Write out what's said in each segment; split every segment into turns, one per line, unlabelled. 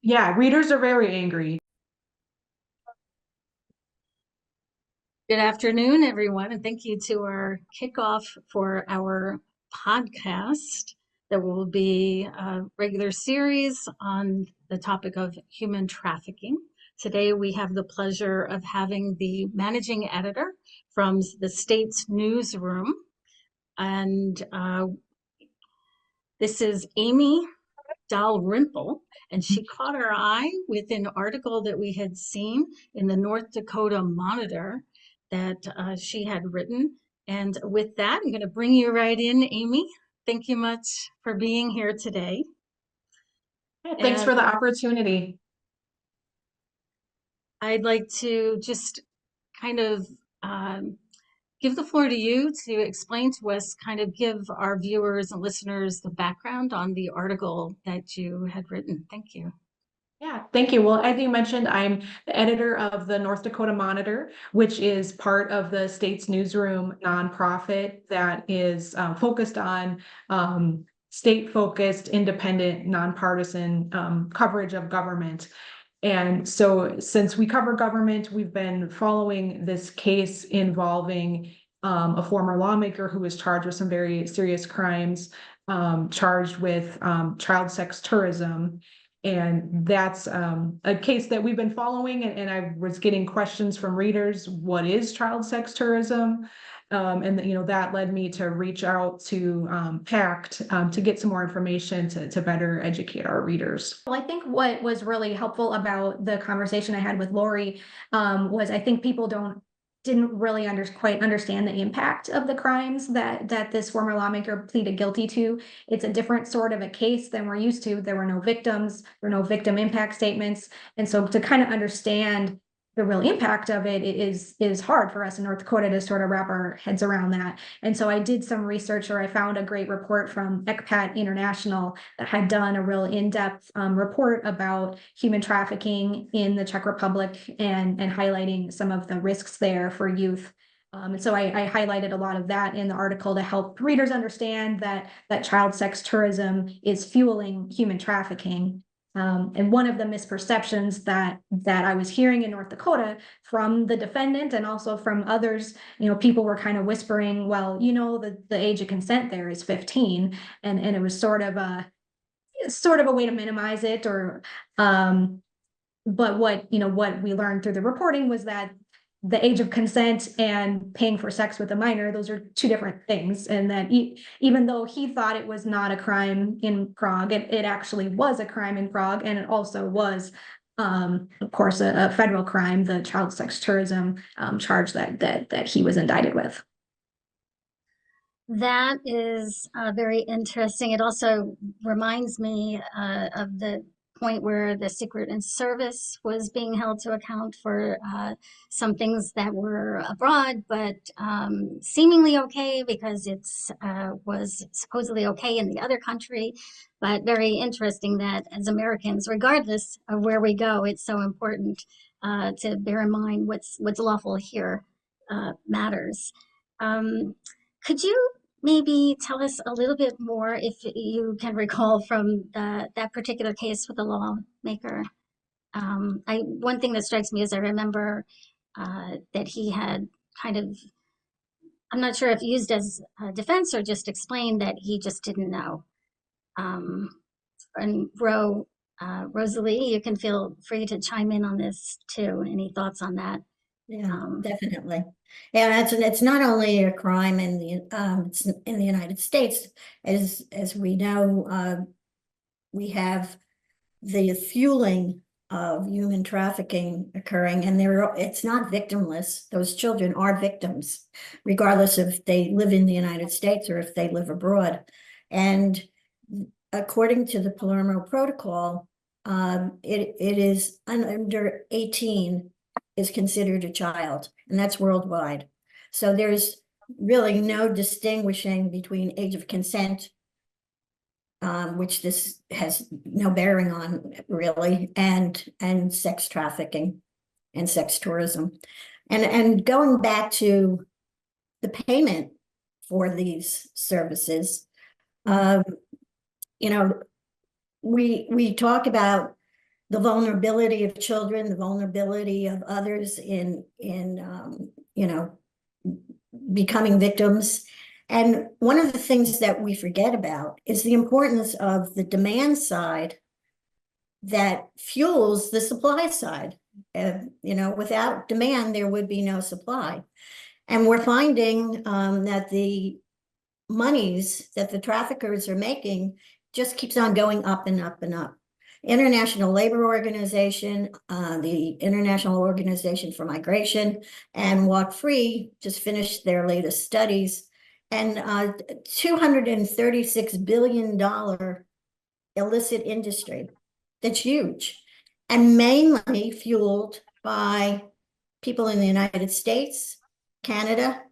Yeah, readers are very angry.
Good afternoon, everyone, and thank you to our kickoff for our podcast that will be a regular series on the topic of human trafficking. Today, we have the pleasure of having the managing editor from the state's Newsroom, and this is Amy Dalrymple, and she caught our eye with an article that we had seen in the North Dakota Monitor that she had written. And with that, I'm going to bring you right in, Amy. Thank you much for being here today.
Yeah, thanks for the opportunity.
I'd like to just kind of give the floor to you to explain to us, kind of give our viewers and listeners the background on the article that you had written. Thank you.
Yeah, thank you. Well, as you mentioned, I'm the editor of the North Dakota Monitor, which is part of the state's Newsroom nonprofit that is focused on state-focused, independent, nonpartisan coverage of government. And so since we cover government, we've been following this case involving a former lawmaker who was charged with some very serious crimes, charged with child sex tourism. And that's a case that we've been following, and I was getting questions from readers, what is child sex tourism? And that led me to reach out to PACT to get some more information to better educate our readers.
Well, I think what was really helpful about the conversation I had with Lori was I think people didn't really quite understand the impact of the crimes that this former lawmaker pleaded guilty to. It's a different sort of a case than we're used to. There were no victims, there were no victim impact statements. And so to kind of understand the real impact of it is hard for us in North Dakota to sort of wrap our heads around that. And so I did some research, or I found a great report from ECPAT International that had done a real in-depth report about human trafficking in the Czech Republic and highlighting some of the risks there for youth. And so I highlighted a lot of that in the article to help readers understand that child sex tourism is fueling human trafficking. And one of the misperceptions that I was hearing in North Dakota from the defendant and also from others, people were kind of whispering, well, the age of consent there is 15, and it was sort of a way to minimize it, or but what we learned through the reporting was that the age of consent and paying for sex with a minor, those are two different things. And that even though he thought it was not a crime in Prague, it actually was a crime in Prague. And it also was, of course, a federal crime, the child sex tourism charge that he was indicted with.
That is very interesting. It also reminds me of the point where the Secret Service was being held to account for some things that were abroad, but seemingly okay because it's was supposedly okay in the other country. But very interesting that as Americans, regardless of where we go, it's so important to bear in mind what's lawful here matters. Could you maybe tell us a little bit more, if you can recall, from that particular case with the lawmaker? One thing that strikes me is I remember that he had kind of, I'm not sure if used as a defense or just explained that he just didn't know. And Rosalie, you can feel free to chime in on this too. Any thoughts on that?
Yeah, definitely. Yeah, it's not only a crime in the United States, as we know, we have the fueling of human trafficking occurring, and it's not victimless. Those children are victims, regardless if they live in the United States or if they live abroad. And according to the Palermo Protocol, it is under 18 is considered a child, and that's worldwide. So there's really no distinguishing between age of consent, which this has no bearing on really, and sex trafficking and sex tourism. And going back to the payment for these services, we talk about the vulnerability of children, the vulnerability of others in you know, becoming victims. And one of the things that we forget about is the importance of the demand side that fuels the supply side. You know, without demand, there would be no supply. And we're finding that the monies that the traffickers are making just keeps on going up and up and up. International Labor Organization, the International Organization for Migration, and Walk Free just finished their latest studies, and $236 billion illicit industry. That's huge, and mainly fueled by people in the United States, Canada,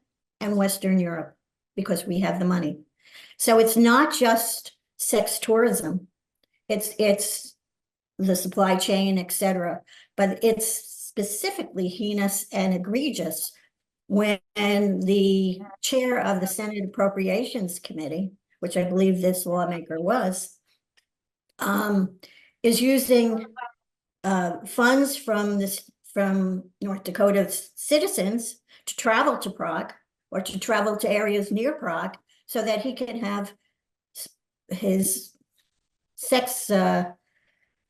and Western Europe, because we have the money. So it's not just sex tourism, it's the supply chain, etc. But it's specifically heinous and egregious when the chair of the Senate Appropriations Committee, which I believe this lawmaker was, is using funds from North Dakota citizens to travel to Prague or to travel to areas near Prague so that he can have his sex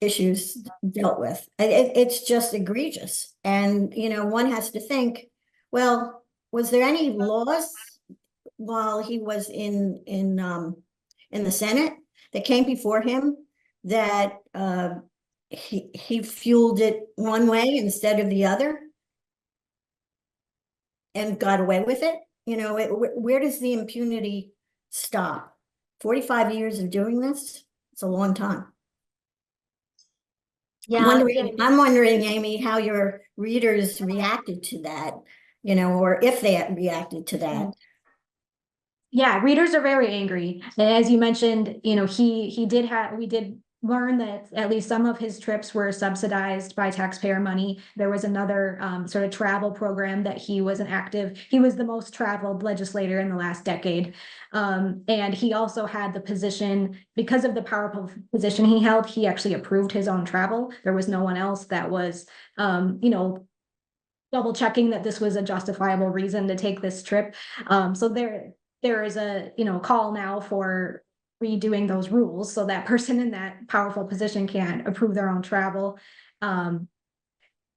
issues dealt with. It's just egregious. And, you know, one has to think, well, was there any laws while he was in the Senate that came before him that he fueled it one way instead of the other and got away with it? You know, where does the impunity stop? 45 years of doing this? It's a long time.
Yeah,
I'm wondering, Amy, how your readers reacted to that, you know, or if they reacted to that.
Yeah, readers are very angry. And as you mentioned, you know, we did learn that at least some of his trips were subsidized by taxpayer money. There was another sort of travel program that he was the most traveled legislator in the last decade. And he also had the position, because of the powerful position he held, he actually approved his own travel. There was no one else that was, you know, double checking that this was a justifiable reason to take this trip. So there is a, you know, call now for redoing those rules so that person in that powerful position can approve their own travel.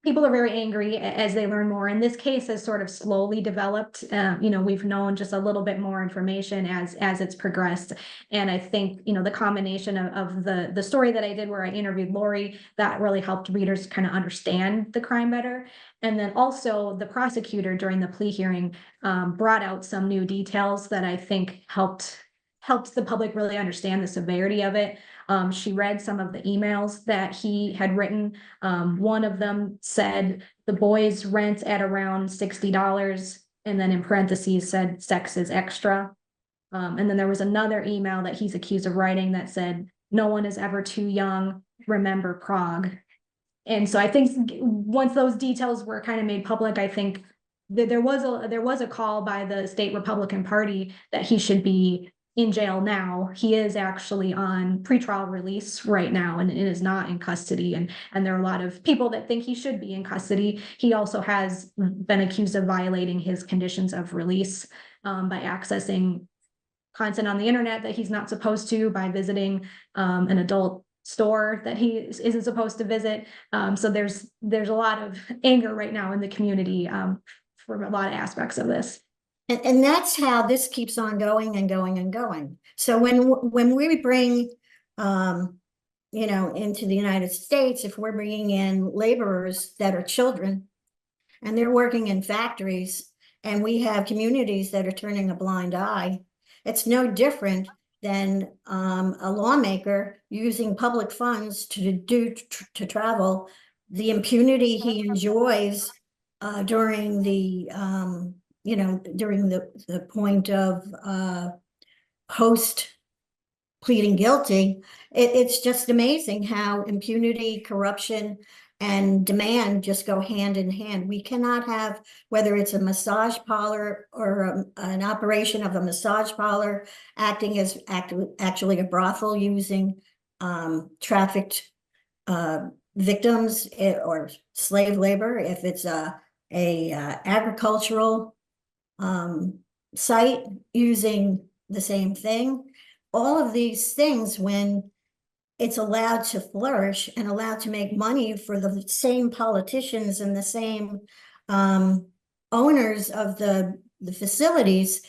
People are very angry as they learn more, and this case has sort of slowly developed. You know, we've known just a little bit more information as it's progressed, and I think, you know, the combination of the story that I did where I interviewed Lori, that really helped readers kind of understand the crime better. And then also the prosecutor during the plea hearing brought out some new details that I think helped the public really understand the severity of it. She read some of the emails that he had written. One of them said the boys rent at around $60, and then in parentheses said sex is extra. And then there was another email that he's accused of writing that said, no one is ever too young, remember Prague. And so I think once those details were kind of made public, I think that there was a call by the state Republican Party that he should be in jail now. He is actually on pretrial release right now and is not in custody. And there are a lot of people that think he should be in custody. He also has been accused of violating his conditions of release by accessing content on the internet that he's not supposed to, by visiting an adult store that he isn't supposed to visit. So there's a lot of anger right now in the community for a lot of aspects of this.
And that's how this keeps on going and going and going. So when we bring, you know, into the United States, if we're bringing in laborers that are children and they're working in factories, and we have communities that are turning a blind eye, it's no different than a lawmaker using public funds to travel. The impunity he enjoys during the you know, during the point of post pleading guilty, it's just amazing how impunity, corruption, and demand just go hand in hand. We cannot have, whether it's a massage parlor or an operation of a massage parlor acting as actually a brothel using trafficked victims or slave labor, if it's a agricultural site using the same thing. All of these things, when it's allowed to flourish and allowed to make money for the same politicians and the same owners of the facilities,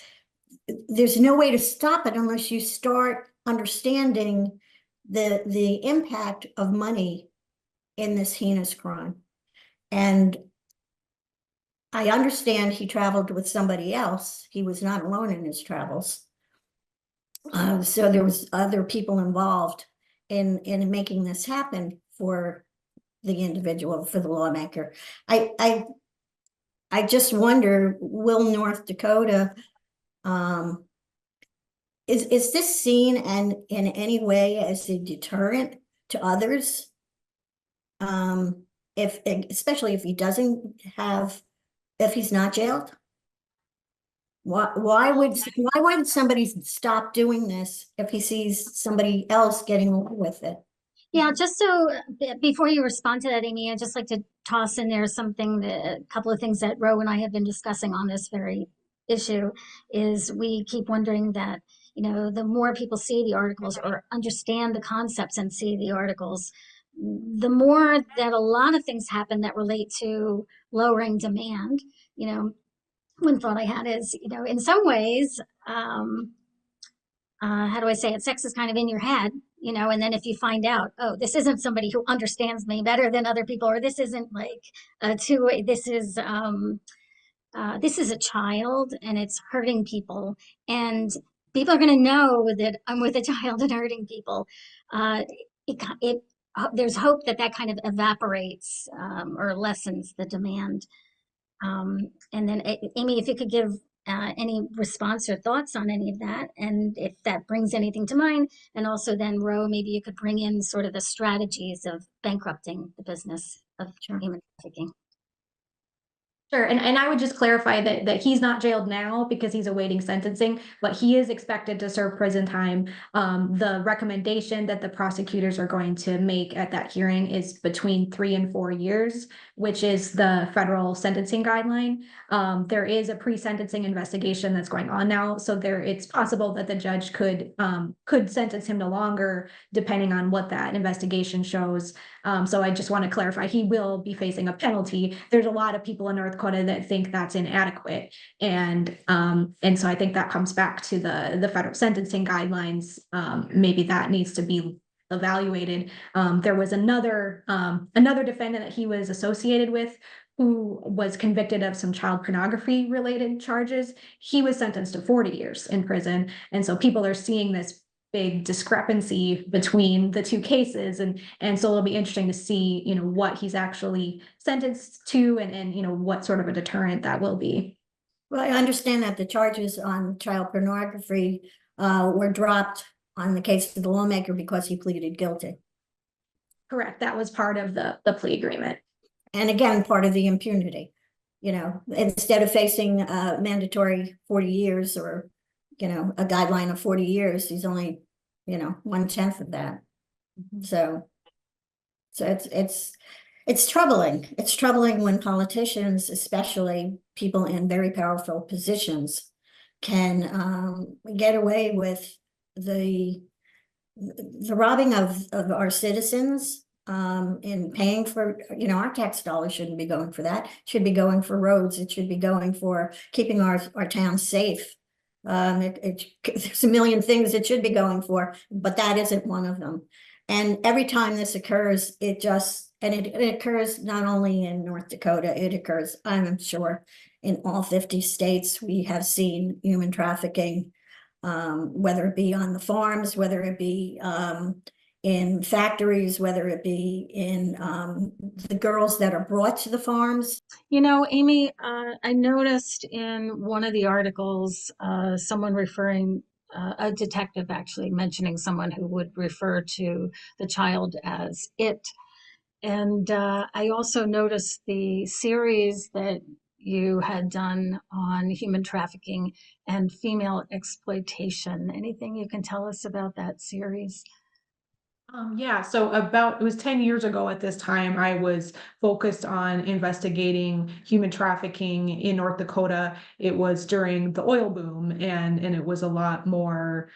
there's no way to stop it unless you start understanding the impact of money in this heinous crime. And I understand he traveled with somebody else. He was not alone in his travels. So there was other people involved in making this happen for the individual, for the lawmaker. I just wonder, will North Dakota, is this seen in any way as a deterrent to others? Especially if he doesn't have, if he's not jailed? Why would somebody stop doing this if he sees somebody else getting away with it?
Yeah, just so before you respond to that, Amy, I'd just like to toss in there something, a couple of things that Ro and I have been discussing on this very issue is we keep wondering that, you know, the more people see the articles or understand the concepts and see the articles, the more that a lot of things happen that relate to lowering demand. You know, one thought I had is, you know, in some ways, how do I say it? Sex is kind of in your head, you know, and then if you find out, oh, this isn't somebody who understands me better than other people, or this isn't like a two-way, this is a child and it's hurting people, and people are going to know that I'm with a child and hurting people. There's hope that that kind of evaporates or lessens the demand. And then Amy, if you could give any response or thoughts on any of that, and if that brings anything to mind, and also then Ro, maybe you could bring in sort of the strategies of bankrupting the business of human trafficking.
Sure, and I would just clarify that he's not jailed now because he's awaiting sentencing, but he is expected to serve prison time. The recommendation that the prosecutors are going to make at that hearing is between 3 and 4 years, which is the federal sentencing guideline. There is a pre-sentencing investigation that's going on now, so it's possible that the judge could sentence him to longer depending on what that investigation shows. So I just want to clarify, he will be facing a penalty. There's a lot of people in North Dakota that think that's inadequate. And so I think that comes back to the federal sentencing guidelines. Maybe that needs to be evaluated. There was another defendant that he was associated with who was convicted of some child pornography related charges. He was sentenced to 40 years in prison. And so people are seeing this big discrepancy between the two cases, and so it'll be interesting to see, you know, what he's actually sentenced to, and you know, what sort of a deterrent that will be.
Well, I understand that the charges on child pornography were dropped on the case of the lawmaker because he pleaded guilty.
Correct. That was part of the plea agreement.
And again, part of the impunity. You know, instead of facing mandatory 40 years or, you know, a guideline of 40 years, he's only, you know, 1/10 of that. So it's troubling. It's troubling when politicians, especially people in very powerful positions, can get away with the robbing of our citizens in paying for, you know, our tax dollars shouldn't be going for that. It should be going for roads. It should be going for keeping our towns safe. There's a million things it should be going for, but that isn't one of them. And every time this occurs, it occurs not only in North Dakota, it occurs, I'm sure, in all 50 states. We have seen human trafficking, whether it be on the farms, whether it be in factories, whether it be in the girls that are brought to the farms.
You know, Amy, I noticed in one of the articles, someone referring, a detective actually mentioning someone who would refer to the child as it. And I also noticed the series that you had done on human trafficking and female exploitation. Anything you can tell us about that series?
Yeah, so it was 10 years ago at this time, I was focused on investigating human trafficking in North Dakota. It was during the oil boom, and it was a lot more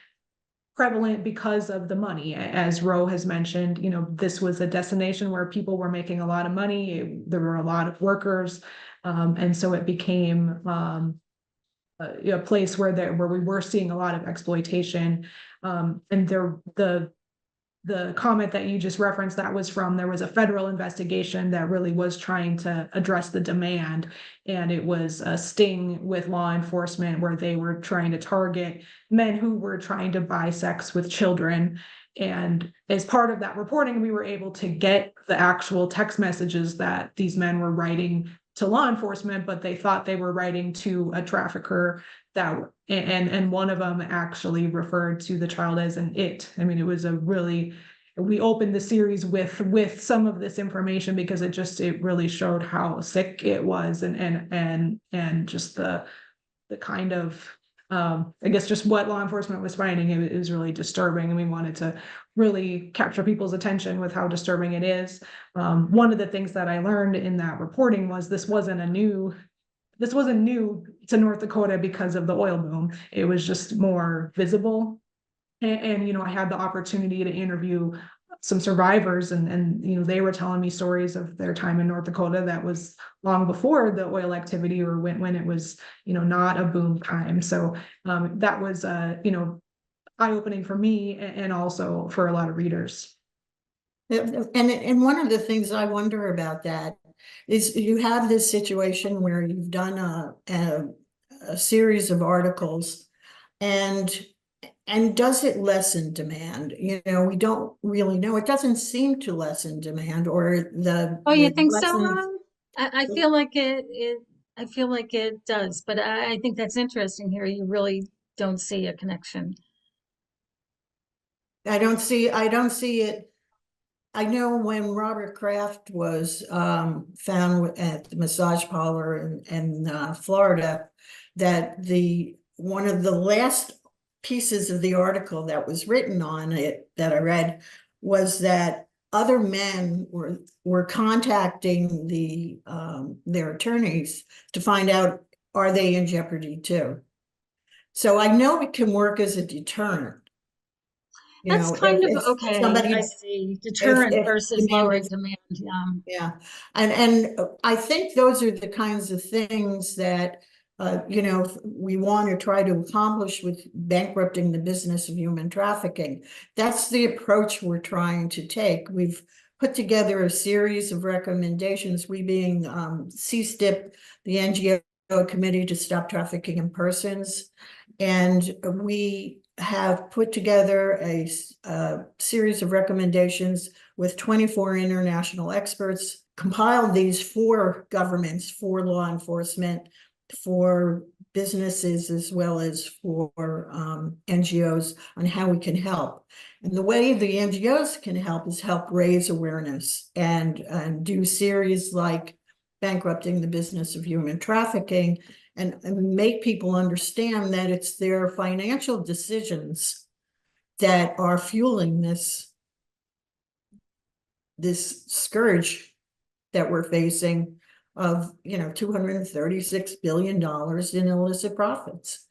prevalent because of the money. As Ro has mentioned, this was a destination where people were making a lot of money. There were a lot of workers. And so it became a place where we were seeing a lot of exploitation. And the comment that you just referenced, that was from, there was a federal investigation that really was trying to address the demand. And it was a sting with law enforcement where they were trying to target men who were trying to buy sex with children. And as part of that reporting, we were able to get the actual text messages that these men were writing to law enforcement, but they thought they were writing to a trafficker and one of them actually referred to the child as an it. I mean, it was we opened the series with some of this information because it really showed how sick it was and just the kind of I guess just what law enforcement was finding. It was really disturbing, and we wanted to really capture people's attention with how disturbing it is. One of the things that I learned in that reporting was this wasn't new to North Dakota because of the oil boom. It was just more visible. And I had the opportunity to interview some survivors, and they were telling me stories of their time in North Dakota that was long before the oil activity, or when it was not a boom time. So that was eye-opening for me and also for a lot of readers.
And one of the things I wonder about that is you have this situation where you've done a series of articles, and does it lessen demand? We don't really know. It doesn't seem to lessen demand, or
Oh, you
the
think so,
lessons.
Ron? I feel like I feel like it does, but I think that's interesting here. You really don't see a connection.
I don't see it. I know when Robert Kraft was found at the massage parlor in Florida, that one of the last pieces of the article that was written on it that I read was that other men were contacting their attorneys to find out, are they in jeopardy too? So I know it can work as a deterrent.
That's kind of
if
okay.
somebody,
I see. Deterrent
if
versus
demand
lowering
is,
demand.
yeah, and I think those are the kinds of things that we want to try to accomplish with bankrupting the business of human trafficking. That's the approach we're trying to take. We've put together a series of recommendations, we being CSTIP, the NGO Committee to Stop Trafficking in Persons, and we have put together a series of recommendations with 24 international experts, compiled these for governments, for law enforcement, for businesses, as well as for NGOs, on how we can help. And the way the NGOs can help is help raise awareness and do series like Bankrupting the Business of Human Trafficking, and make people understand that it's their financial decisions that are fueling this scourge that we're facing of $236 billion in illicit profits.